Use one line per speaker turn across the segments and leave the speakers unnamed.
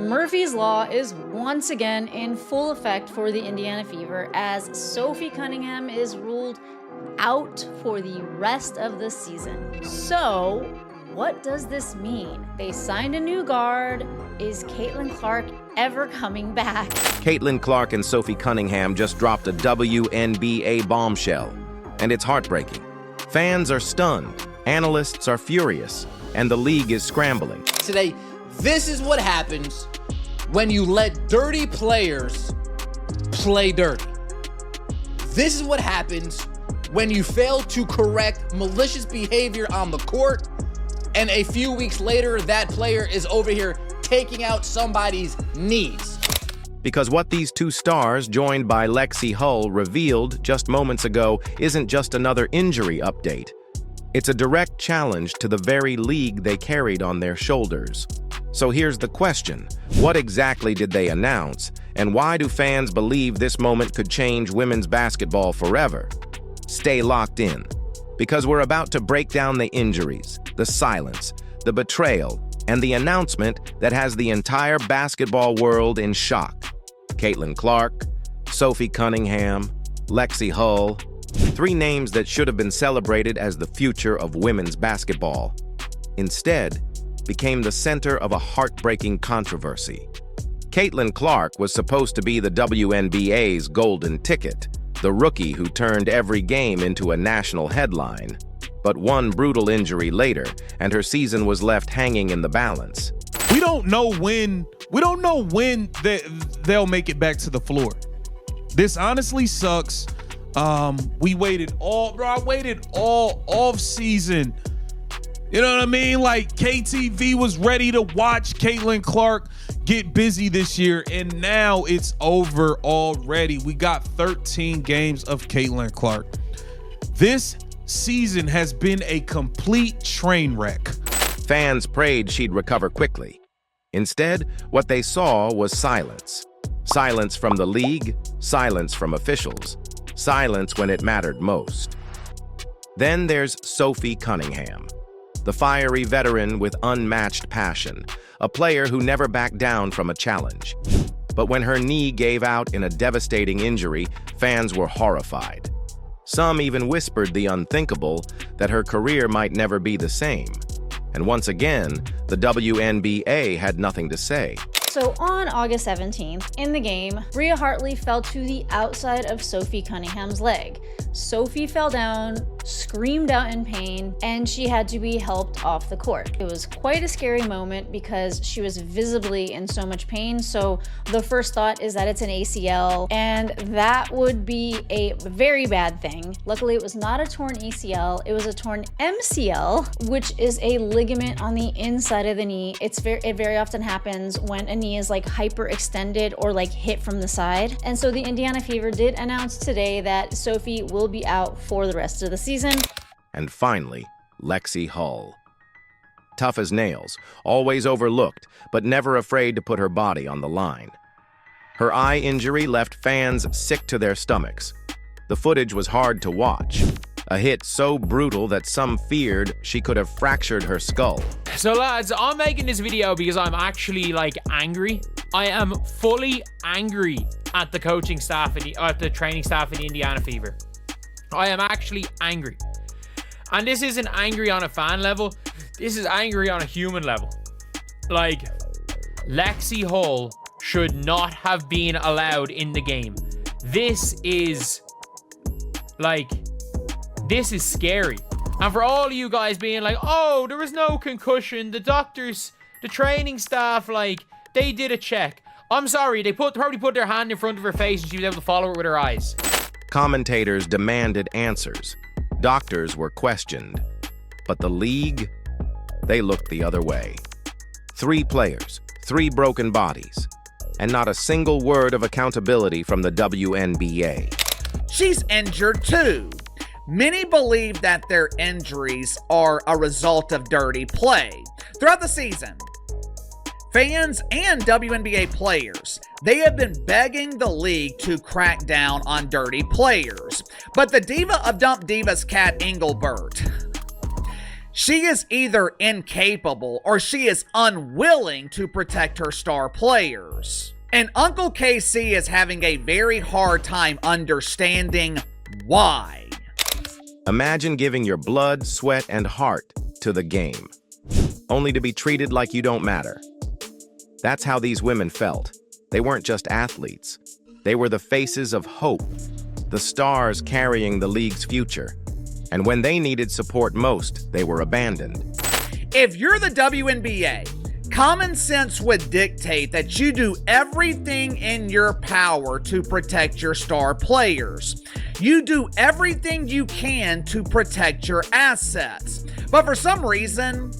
Murphy's Law is once again in full effect for the Indiana Fever as Sophie Cunningham is ruled out for the rest of the season. So, what does this mean? They signed a new guard. Is Caitlin Clark ever coming back?
Caitlin Clark and Sophie Cunningham just dropped a WNBA bombshell, and it's heartbreaking. Fans are stunned, analysts are furious, and the league is scrambling.
Today, this is what happens when you let dirty players play dirty. This is what happens when you fail to correct malicious behavior on the court, and a few weeks later, that player is over here taking out somebody's knees.
Because what these two stars, joined by Lexi Hull, revealed just moments ago isn't just another injury update. It's a direct challenge to the very league they carried on their shoulders. So here's the question: what exactly did they announce, and why do fans believe this moment could change women's basketball forever? Stay locked in, because we're about to break down the injuries, the silence, the betrayal, and the announcement that has the entire basketball world in shock. Caitlin Clark, Sophie Cunningham, Lexi Hull, three names that should have been celebrated as the future of women's basketball, instead became the center of a heartbreaking controversy. Caitlin Clark was supposed to be the WNBA's golden ticket, the rookie who turned every game into a national headline. But one brutal injury later, and her season was left hanging in the balance.
We don't know when they'll make it back to the floor. This honestly sucks. I waited all off season. You know what I mean? Like, KTV was ready to watch Caitlin Clark get busy this year, and now it's over already. We got 13 games of Caitlin Clark. This season has been a complete train wreck.
Fans prayed she'd recover quickly. Instead, what they saw was silence. Silence from the league, silence from officials, silence when it mattered most. Then there's Sophie Cunningham, the fiery veteran with unmatched passion, a player who never backed down from a challenge. But when her knee gave out in a devastating injury, fans were horrified. Some even whispered the unthinkable, that her career might never be the same. And once again, the WNBA had nothing to say.
So on August 17th, in the game, Bria Hartley fell to the outside of Sophie Cunningham's leg. Sophie fell down, screamed out in pain, and she had to be helped off the court. It was quite a scary moment because she was visibly in so much pain. So the first thought is that it's an ACL, and that would be a very bad thing. Luckily, it was not a torn ACL, it was a torn MCL, which is a ligament on the inside of the knee. It very often happens when a knee is like hyperextended or like hit from the side. And so the Indiana Fever did announce today that Sophie will be out for the rest of the season.
And finally, Lexi Hull. Tough as nails, always overlooked, but never afraid to put her body on the line. Her eye injury left fans sick to their stomachs. The footage was hard to watch. A hit so brutal that some feared she could have fractured her skull.
So lads, I'm making this video because I'm actually angry. I am fully angry at the coaching staff, at the training staff in the Indiana Fever. I am actually angry. And this isn't angry on a fan level. This is angry on a human level. Lexi Hull should not have been allowed in the game. This is scary. And for all of you guys being like, oh, there was no concussion, the doctors, the training staff, they did a check. I'm sorry, they probably put their hand in front of her face and she was able to follow it with her eyes.
Commentators demanded answers. Doctors were questioned. But the league, they looked the other way. 3 players, 3 broken bodies, and not a single word of accountability from the WNBA.
She's injured too. Many believe that their injuries are a result of dirty play. Throughout the season, fans and WNBA players, they have been begging the league to crack down on dirty players. But the diva of Dump Divas, Kat Engelbert, She is either incapable or she is unwilling to protect her star players. And Uncle KC is having a very hard time understanding why.
Imagine giving your blood, sweat, and heart to the game, only to be treated like you don't matter. That's how these women felt. They weren't just athletes. They were the faces of hope, the stars carrying the league's future. And when they needed support most, they were abandoned.
If you're the WNBA, common sense would dictate that you do everything in your power to protect your star players. You do everything you can to protect your assets. But for some reason,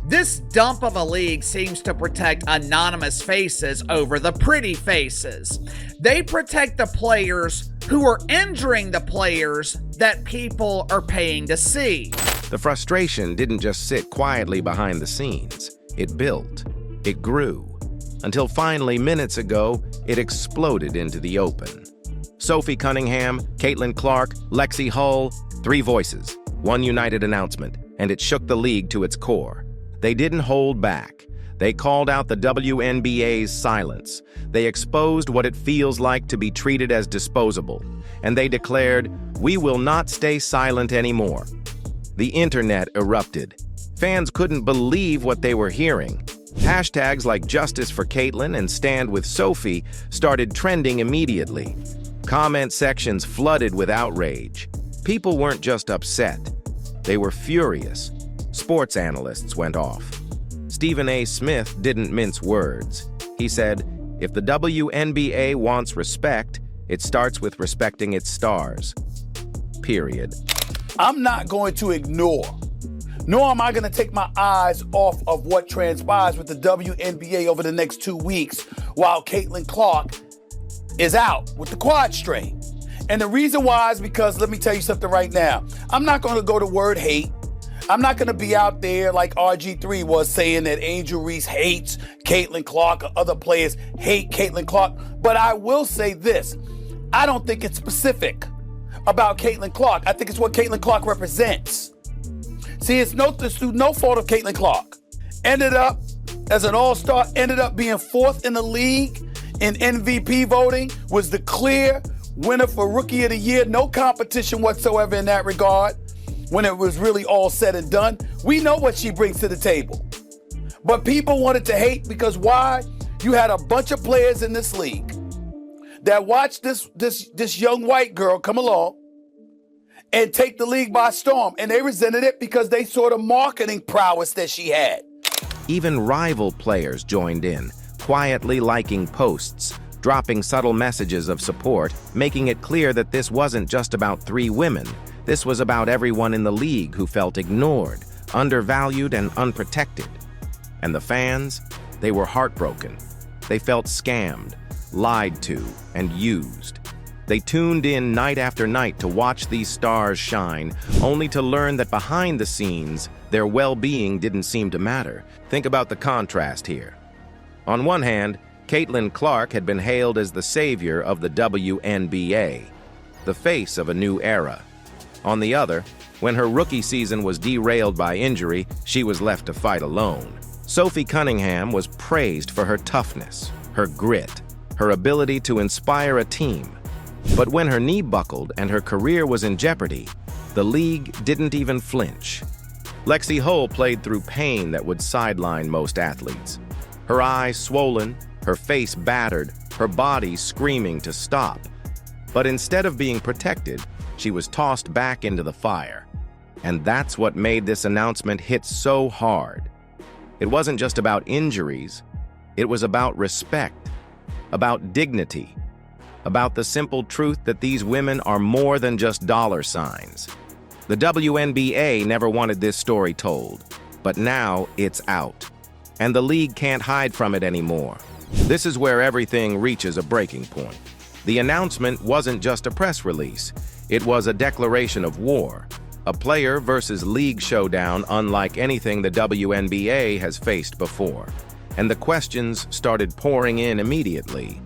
this dump of a league seems to protect anonymous faces over the pretty faces. They protect the players who are injuring the players that people are paying to see.
The frustration didn't just sit quietly behind the scenes. It built. It grew. Until finally, minutes ago, it exploded into the open. Sophie Cunningham, Caitlin Clark, Lexi Hull, 3 voices, 1 united announcement, and it shook the league to its core. They didn't hold back. They called out the WNBA's silence. They exposed what it feels like to be treated as disposable. And they declared, "We will not stay silent anymore." The internet erupted. Fans couldn't believe what they were hearing. Hashtags like Justice for Caitlin and Stand with Sophie started trending immediately. Comment sections flooded with outrage. People weren't just upset. They were furious. Sports analysts went off. Stephen A. Smith didn't mince words. He said, "If the WNBA wants respect, it starts with respecting its stars." Period.
I'm not going to ignore, nor am I going to take my eyes off of what transpires with the WNBA over the next 2 weeks while Caitlin Clark is out with the quad strain. And the reason why is because, let me tell you something right now, I'm not going to go to word hate. I'm not going to be out there like RG3 was saying that Angel Reese hates Caitlin Clark or other players hate Caitlin Clark. But I will say this, I don't think it's specific about Caitlin Clark. I think it's what Caitlin Clark represents. See, it's through no fault of Caitlin Clark. Ended up as an all-star, ended up being 4th in the league in MVP voting, was the clear winner for Rookie of the Year. No competition whatsoever in that regard. When it was really all said and done, we know what she brings to the table. But people wanted to hate because why? You had a bunch of players in this league that watched this young white girl come along and take the league by storm. And they resented it because they saw the marketing prowess that she had.
Even rival players joined in, quietly liking posts, dropping subtle messages of support, making it clear that this wasn't just about 3 women. This was about everyone in the league who felt ignored, undervalued, and unprotected. And the fans, they were heartbroken. They felt scammed, lied to, and used. They tuned in night after night to watch these stars shine, only to learn that behind the scenes, their well-being didn't seem to matter. Think about the contrast here. On one hand, Caitlin Clark had been hailed as the savior of the WNBA, the face of a new era. On the other, when her rookie season was derailed by injury, she was left to fight alone. Sophie Cunningham was praised for her toughness, her grit, her ability to inspire a team. But when her knee buckled and her career was in jeopardy, the league didn't even flinch. Lexi Hull played through pain that would sideline most athletes. Her eyes swollen, her face battered, her body screaming to stop. But instead of being protected, she was tossed back into the fire. And that's what made this announcement hit so hard. It wasn't just about injuries. It was about respect, about dignity, about the simple truth that these women are more than just dollar signs. The WNBA never wanted this story told, but now it's out. And the league can't hide from it anymore. This is where everything reaches a breaking point. The announcement wasn't just a press release. It was a declaration of war, a player versus league showdown unlike anything the WNBA has faced before. And the questions started pouring in immediately.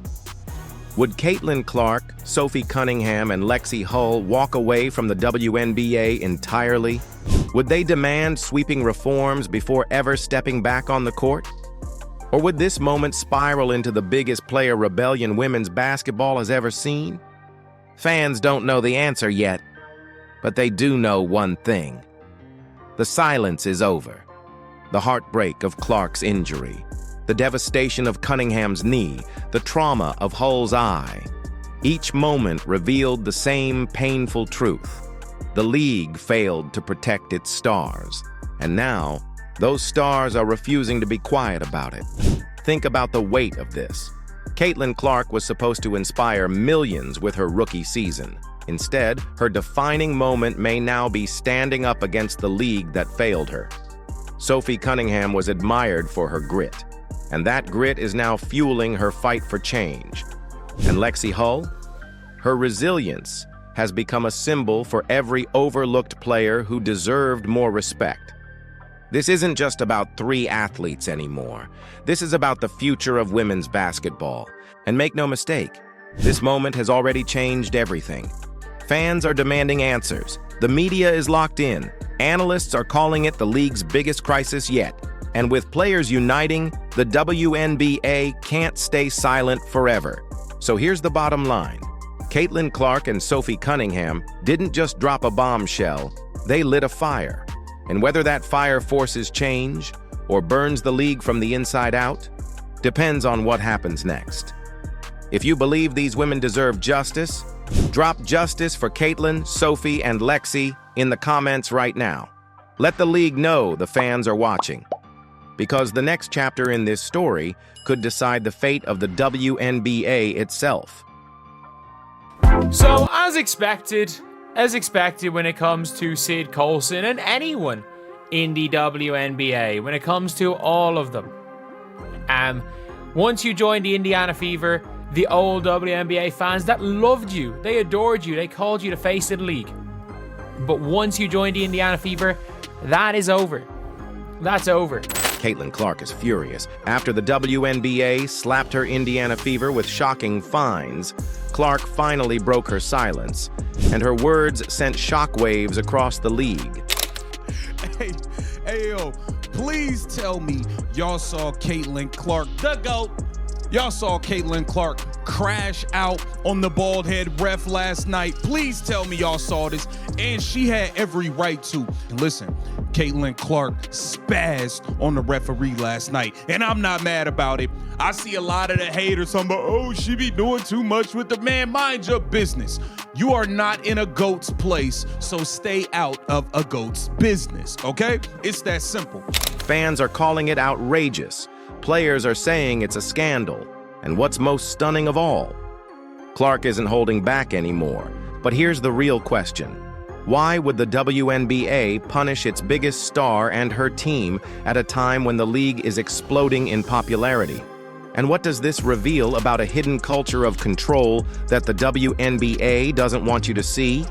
Would Caitlin Clark, Sophie Cunningham, and Lexi Hull walk away from the WNBA entirely? Would they demand sweeping reforms before ever stepping back on the court? Or would this moment spiral into the biggest player rebellion women's basketball has ever seen? Fans don't know the answer yet, but they do know one thing. The silence is over. The heartbreak of Clark's injury, the devastation of Cunningham's knee, the trauma of Hull's eye. Each moment revealed the same painful truth. The league failed to protect its stars, and now those stars are refusing to be quiet about it. Think about the weight of this. Caitlin Clark was supposed to inspire millions with her rookie season. Instead, her defining moment may now be standing up against the league that failed her. Sophie Cunningham was admired for her grit, and that grit is now fueling her fight for change. And Lexi Hull? Her resilience has become a symbol for every overlooked player who deserved more respect. This isn't just about 3 athletes anymore. This is about the future of women's basketball. And make no mistake, this moment has already changed everything. Fans are demanding answers. The media is locked in. Analysts are calling it the league's biggest crisis yet. And with players uniting, the WNBA can't stay silent forever. So here's the bottom line. Caitlin Clark and Sophie Cunningham didn't just drop a bombshell, they lit a fire. And whether that fire forces change or burns the league from the inside out, depends on what happens next. If you believe these women deserve justice, drop justice for Caitlin, Sophie, and Lexi in the comments right now. Let the league know the fans are watching, because the next chapter in this story could decide the fate of the WNBA itself.
So, as expected when it comes to Sid Colson and anyone in the WNBA, when it comes to all of them, once you joined the Indiana Fever, the old WNBA fans that loved you, they adored you, they called you the face of the league. But once you joined the Indiana Fever, that is over. That's over.
Caitlin Clark is furious. After the WNBA slapped her Indiana Fever with shocking fines, Clark finally broke her silence, and her words sent shockwaves across the league.
Hey, yo, please tell me y'all saw Caitlin Clark, the GOAT. Y'all saw Caitlin Clark crash out on the bald head ref last night. Please tell me y'all saw this. And she had every right to. Listen, Caitlin Clark spazzed on the referee last night, and I'm not mad about it. I see a lot of the haters talking about, oh, she be doing too much with the man. Mind your business. You are not in a GOAT's place, so stay out of a GOAT's business, okay? It's that simple.
Fans are calling it outrageous. Players are saying it's a scandal. And what's most stunning of all, Clark isn't holding back anymore. But here's the real question. Why would the WNBA punish its biggest star and her team at a time when the league is exploding in popularity? And what does this reveal about a hidden culture of control that the WNBA doesn't want you to see?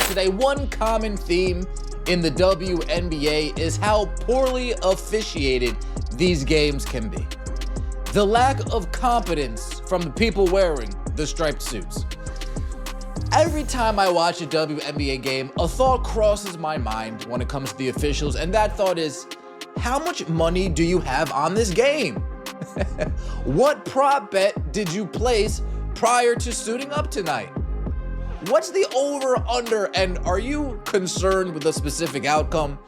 Today, one common theme in the WNBA is how poorly officiated these games can be. The lack of competence from the people wearing the striped suits. Every time I watch a WNBA game, a thought crosses my mind when it comes to the officials, and that thought is, how much money do you have on this game? What prop bet did you place prior to suiting up tonight? What's the over/under, and are you concerned with a specific outcome?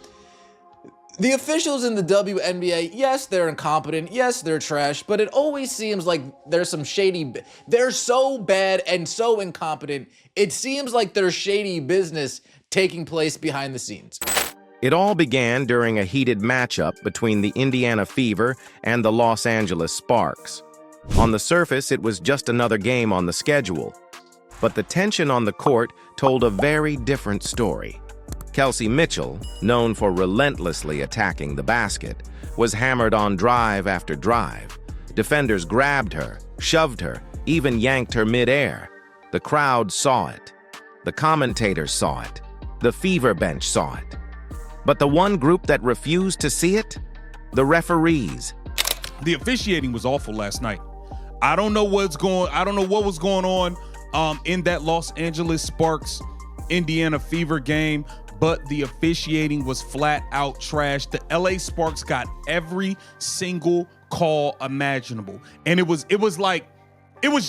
The officials in the WNBA, yes, they're incompetent, yes, they're trash, but it always seems like there's some shady, they're so bad and so incompetent, it seems like there's shady business taking place behind the scenes.
It all began during a heated matchup between the Indiana Fever and the Los Angeles Sparks. On the surface, it was just another game on the schedule, but the tension on the court told a very different story. Kelsey Mitchell, known for relentlessly attacking the basket, was hammered on drive after drive. Defenders grabbed her, shoved her, even yanked her midair. The crowd saw it. The commentators saw it. The Fever bench saw it. But the one group that refused to see it? The referees.
The officiating was awful last night. I don't know what was going on in that Los Angeles Sparks Indiana Fever game, but the officiating was flat out trash. The LA Sparks got every single call imaginable, and it was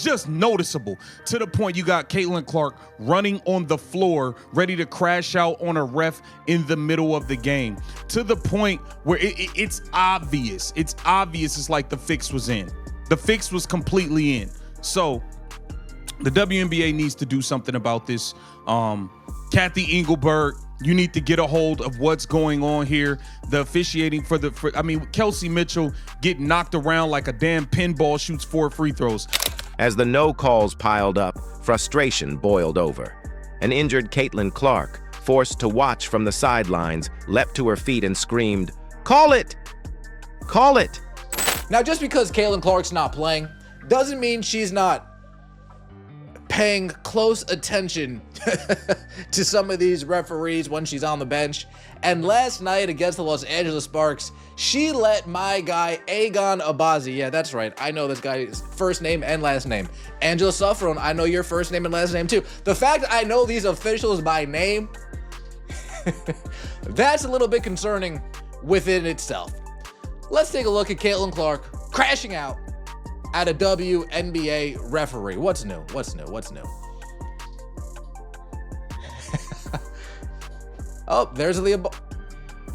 just noticeable, to the point you got Caitlin Clark running on the floor, ready to crash out on a ref in the middle of the game, to the point where it's obvious. It's obvious. It's like the fix was in. The fix was completely in. So the WNBA needs to do something about this. Kathy Engelberg, you need to get a hold of what's going on here. The officiating Kelsey Mitchell getting knocked around like a damn pinball, shoots 4 free throws.
As the no calls piled up, frustration boiled over. An injured Caitlin Clark, forced to watch from the sidelines, leapt to her feet and screamed, "Call it! Call it!"
Now, just because Caitlin Clark's not playing doesn't mean she's not paying close attention to some of these referees when she's on the bench. And last night against the Los Angeles Sparks, she let my guy Agon Abazi, yeah, that's right, I know this guy's first name and last name. Angela Suffron, I know your first name and last name too. The fact I know these officials by name, that's a little bit concerning within itself. Let's take a look at Caitlin Clark crashing out at a WNBA referee. What's new? What's new? What's new? Oh, there's Aaliyah.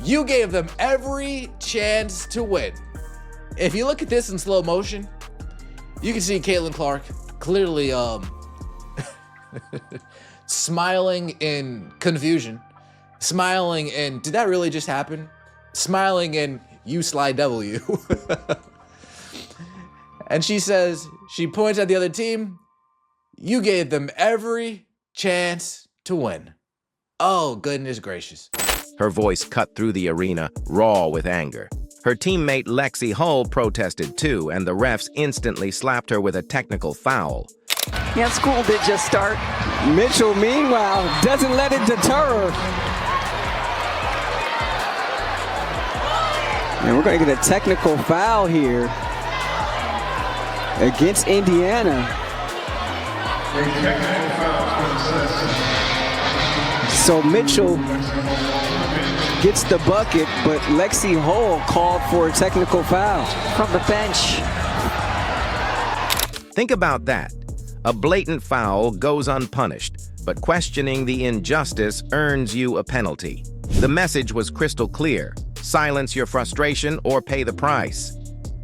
You gave them every chance to win. If you look at this in slow motion, you can see Caitlin Clark clearly smiling in confusion, smiling in, did that really just happen? Smiling in, you sly W. And she says, she points at the other team, you gave them every chance to win. Oh, goodness gracious.
Her voice cut through the arena, raw with anger. Her teammate Lexi Hull protested too, and the refs instantly slapped her with a technical foul.
Yeah, school did just start. Mitchell, meanwhile, doesn't let it deter her. And we're going to get a technical foul here against Indiana. So Mitchell gets the bucket, but Lexi Hull called for a technical foul from the bench.
Think about that. A blatant foul goes unpunished, but questioning the injustice earns you a penalty. The message was crystal clear. Silence your frustration or pay the price.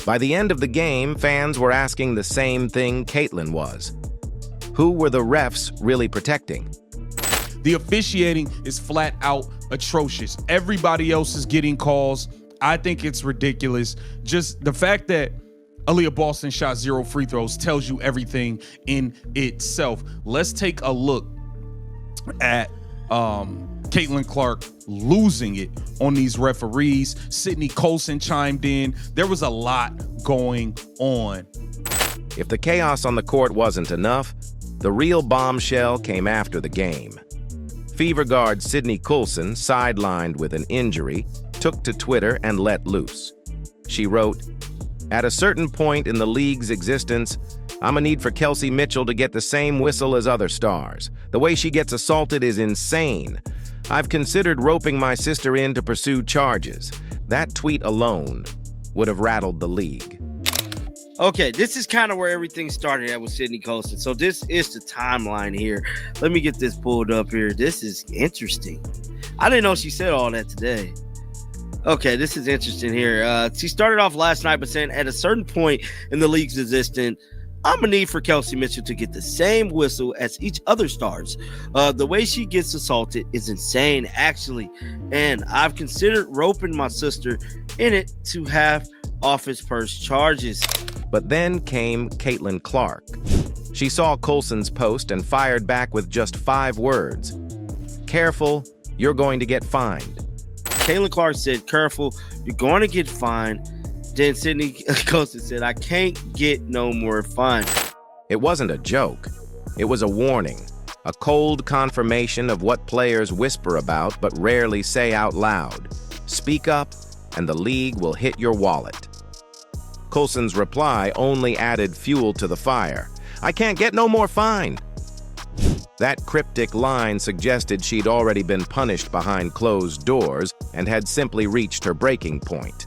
By the end of the game, fans were asking the same thing Caitlin was. Who were the refs really protecting?
The officiating is flat out atrocious. Everybody else is getting calls. I think it's ridiculous. Just the fact that Aaliyah Boston shot 0 free throws tells you everything in itself. Let's take a look at Caitlin Clark losing it on these referees. Sydney Colson chimed in. There was a lot going on.
If the chaos on the court wasn't enough, the real bombshell came after the game. Fever guard Sydney Coulson, sidelined with an injury, took to Twitter and let loose. She wrote, "At a certain point in the league's existence, I'm a need for Kelsey Mitchell to get the same whistle as other stars. The way she gets assaulted is insane. I've considered roping my sister in to pursue charges. That tweet alone would have rattled the league."
Okay, this is kind of where everything started at with Sydney Colson. So this is the timeline here. Let me get this pulled up here. This is interesting. I didn't know she said all that today. Okay, this is interesting here. She started off last night by saying, at a certain point in the league's existence, I'm a need for Kelsey Mitchell to get the same whistle as each other stars. The way she gets assaulted is insane, actually. And I've considered roping my sister in it to have office purse charges.
But then came Caitlin Clark. She saw Coulson's post and fired back with just 5 words. "Careful, you're going to get fined."
Caitlin Clark said, "Careful, you're going to get fined." Then Sydney Colson said, "I can't get no more fine."
It wasn't a joke. It was a warning, a cold confirmation of what players whisper about but rarely say out loud. Speak up, and the league will hit your wallet. Coulson's reply only added fuel to the fire. "I can't get no more fine." That cryptic line suggested she'd already been punished behind closed doors and had simply reached her breaking point.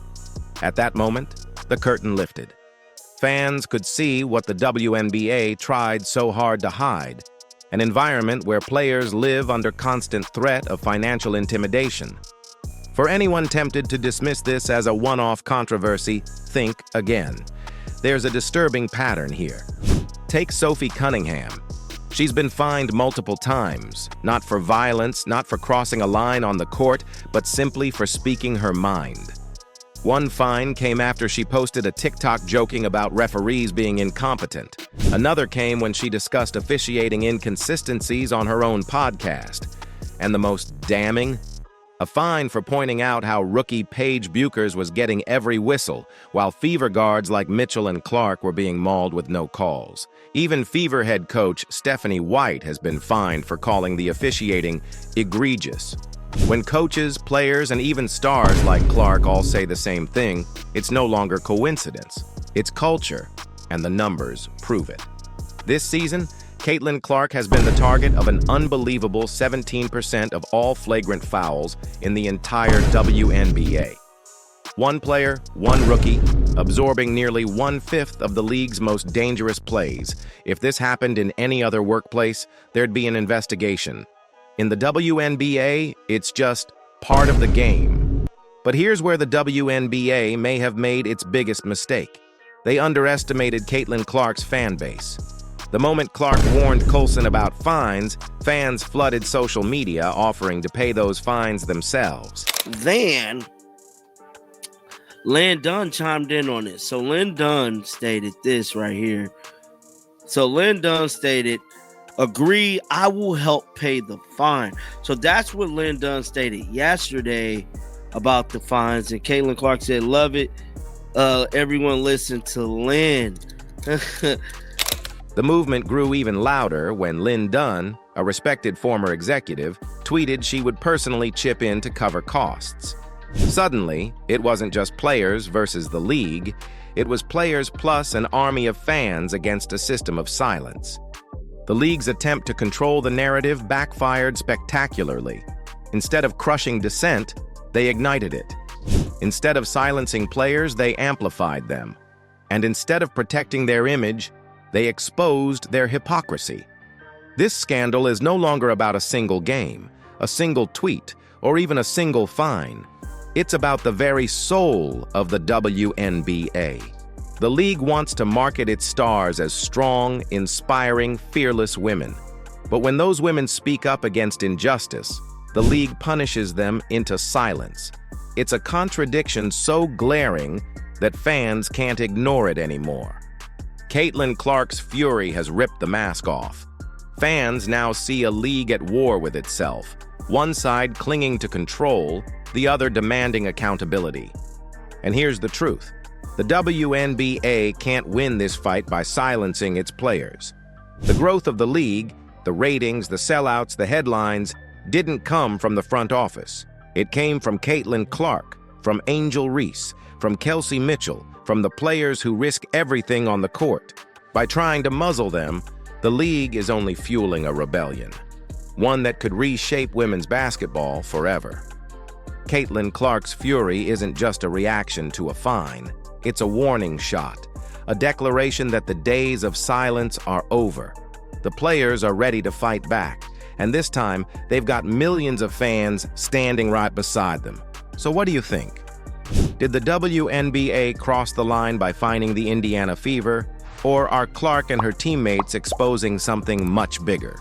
At that moment, the curtain lifted. Fans could see what the WNBA tried so hard to hide, an environment where players live under constant threat of financial intimidation. For anyone tempted to dismiss this as a one-off controversy, think again. There's a disturbing pattern here. Take Sophie Cunningham. She's been fined multiple times, not for violence, not for crossing a line on the court, but simply for speaking her mind. One fine came after she posted a TikTok joking about referees being incompetent. Another came when she discussed officiating inconsistencies on her own podcast. And the most damning? A fine for pointing out how rookie Paige Buchers was getting every whistle, while Fever guards like Mitchell and Clark were being mauled with no calls. Even Fever head coach Stephanie White has been fined for calling the officiating egregious. When coaches, players, and even stars like Clark all say the same thing, it's no longer coincidence. It's culture, and the numbers prove it. This season, Caitlin Clark has been the target of an unbelievable 17% of all flagrant fouls in the entire WNBA. One player, one rookie, absorbing nearly 1/5 of the league's most dangerous plays. If this happened in any other workplace, there'd be an investigation. In the WNBA, it's just part of the game. But here's where the WNBA may have made its biggest mistake. They underestimated Caitlin Clark's fan base. The moment Clark warned Coulson about fines, fans flooded social media offering to pay those fines themselves.
Then Lynn Dunn chimed in on this. So Lynn Dunn stated this right here. So Lynn Dunn stated, "Agree, I will help pay the fine." So that's what Lynn Dunn stated yesterday about the fines. And Caitlin Clark said, "Love it. Everyone listen to Lynn."
The movement grew even louder when Lynn Dunn, a respected former executive, tweeted she would personally chip in to cover costs. Suddenly, it wasn't just players versus the league, it was players plus an army of fans against a system of silence. The league's attempt to control the narrative backfired spectacularly. Instead of crushing dissent, they ignited it. Instead of silencing players, they amplified them. And instead of protecting their image, they exposed their hypocrisy. This scandal is no longer about a single game, a single tweet, or even a single fine. It's about the very soul of the WNBA. The league wants to market its stars as strong, inspiring, fearless women. But when those women speak up against injustice, the league punishes them into silence. It's a contradiction so glaring that fans can't ignore it anymore. Caitlin Clark's fury has ripped the mask off. Fans now see a league at war with itself, one side clinging to control, the other demanding accountability. And here's the truth. The WNBA can't win this fight by silencing its players. The growth of the league, the ratings, the sellouts, the headlines, didn't come from the front office. It came from Caitlin Clark, from Angel Reese, from Kelsey Mitchell, from the players who risk everything on the court. By trying to muzzle them, the league is only fueling a rebellion, one that could reshape women's basketball forever. Caitlin Clark's fury isn't just a reaction to a fine. It's a warning shot, a declaration that the days of silence are over. The players are ready to fight back, and this time they've got millions of fans standing right beside them. So what do you think? Did the WNBA cross the line by fining the Indiana Fever, or are Clark and her teammates exposing something much bigger?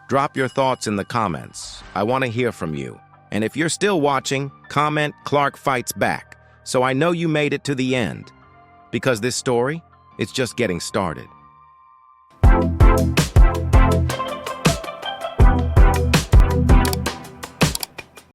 Drop your thoughts in the comments. I want to hear from you. And if you're still watching, comment "Clark fights back," so I know you made it to the end. Because this story, it's just getting started.